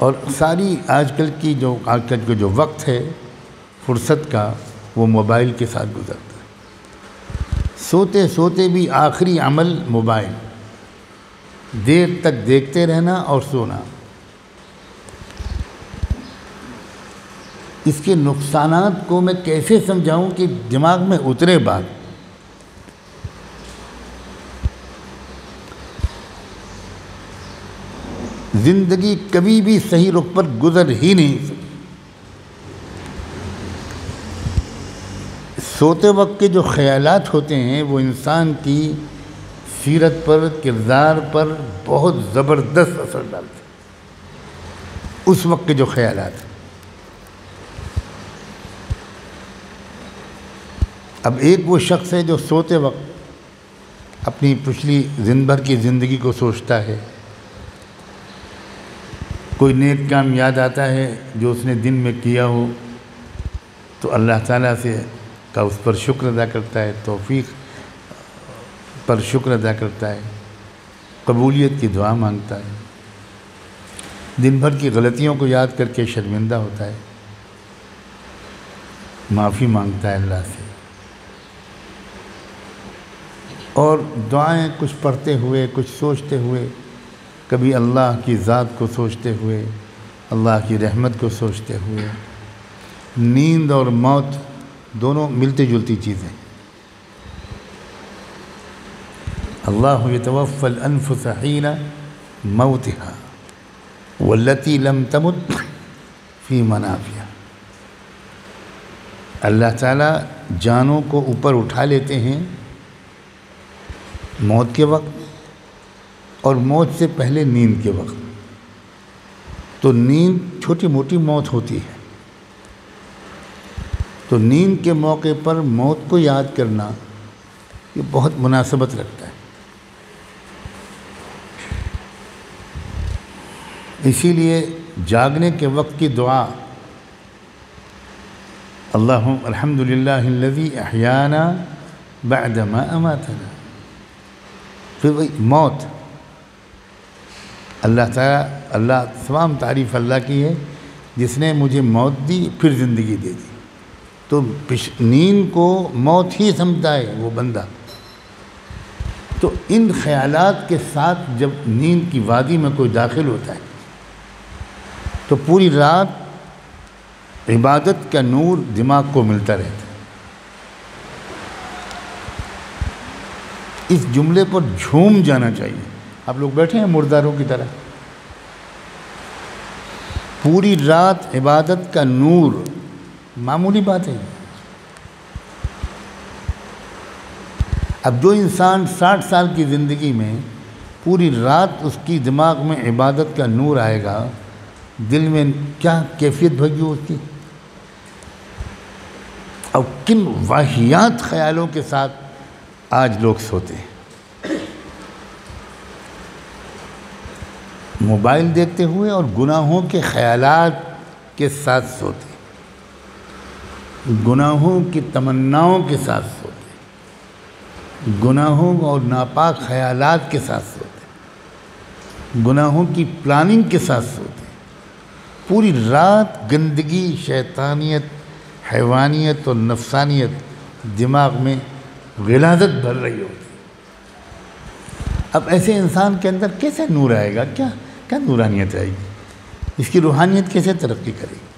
اور ساری آج کل کا جو وقت ہے فرصت کا، وہ موبائل کے ساتھ گزرتا ہے۔ سوتے سوتے بھی آخری عمل موبائل، دیر تک دیکھتے رہنا اور سونا۔ اس کے نقصانات کو میں کیسے سمجھاؤں کہ دماغ میں اترے بات۔ زندگی کبھی بھی صحیح رخ پر گزر ہی نہیں سکتی۔ سوتے وقت کے جو خیالات ہوتے ہیں وہ انسان کی سیرت پر، کردار پر بہت زبردست اثر ڈالتے ہیں۔ اس وقت کے جو خیالات ہیں، اب ایک وہ شخص ہے جو سوتے وقت اپنی پچھلی دن بھر کی زندگی کو سوچتا ہے، کوئی نیک کام یاد آتا ہے جو اس نے دن میں کیا ہو تو اللہ تعالیٰ سے کا اس پر شکر ادا کرتا ہے، توفیق پر شکر ادا کرتا ہے، قبولیت کی دعا مانگتا ہے۔ دن بھر کی غلطیوں کو یاد کر کے شرمندہ ہوتا ہے، معافی مانگتا ہے اللہ سے، اور دعائیں کچھ پڑھتے ہوئے، کچھ سوچتے ہوئے، کبھی اللہ کی ذات کو سوچتے ہوئے، اللہ کی رحمت کو سوچتے ہوئے۔ نیند اور موت دونوں ملتی جلتی چیزیں۔ اللہ یتوفی الانفس حین موتها والتی لم تمت فی منامها۔ اللہ تعالیٰ جانوں کو اوپر اٹھا لیتے ہیں موت کے وقت، اور موت سے پہلے نیند کے وقت۔ تو نیند چھوٹی موٹی موت ہوتی ہے، تو نیند کے موقع پر موت کو یاد کرنا یہ بہت مناسبت رکھتا ہے۔ اسی لیے جاگنے کے وقت کی دعا، اللہم الحمدللہ الذی احیانا بعد ما اماتنا۔ پھر وہی موت، اللہ تمام تعریف اللہ کی ہے جس نے مجھے موت دی پھر زندگی دے دی۔ تو نیند کو موت ہی سمجھتا ہے وہ بندہ۔ تو ان خیالات کے ساتھ جب نیند کی وادی میں کوئی داخل ہوتا ہے تو پوری رات عبادت کا نور دماغ کو ملتا رہتا ہے۔ اس جملے پر جھوم جانا چاہیے۔ آپ لوگ بیٹھے ہیں مرداروں کی طرح، پوری رات عبادت کا نور، معمولی بات ہے۔ اب جو انسان 60 سال کی زندگی میں پوری رات اس کی دماغ میں عبادت کا نور آئے گا، دل میں کیا کیفیت بھری ہوتی، اور کن واہیات خیالوں کے ساتھ آج لوگ سوتے ہیں۔ موبائل دیکھتے ہوئے اور گناہوں کے خیالات کے ساتھ سوتے، گناہوں کی تمناؤں کے ساتھ سوتے، گناہوں اور ناپاک خیالات کے ساتھ سوتے، گناہوں کی پلاننگ کے ساتھ سوتے، پوری رات گندگی، شیطانیت، حیوانیت اور نفسانیت دماغ میں غلاظت بھر رہی ہوتی۔ اب ایسے انسان کے اندر کیسے نور آئے گا؟ کیا نورانیت آئے گی؟ اس کی روحانیت کیسے ترقی کرے گی؟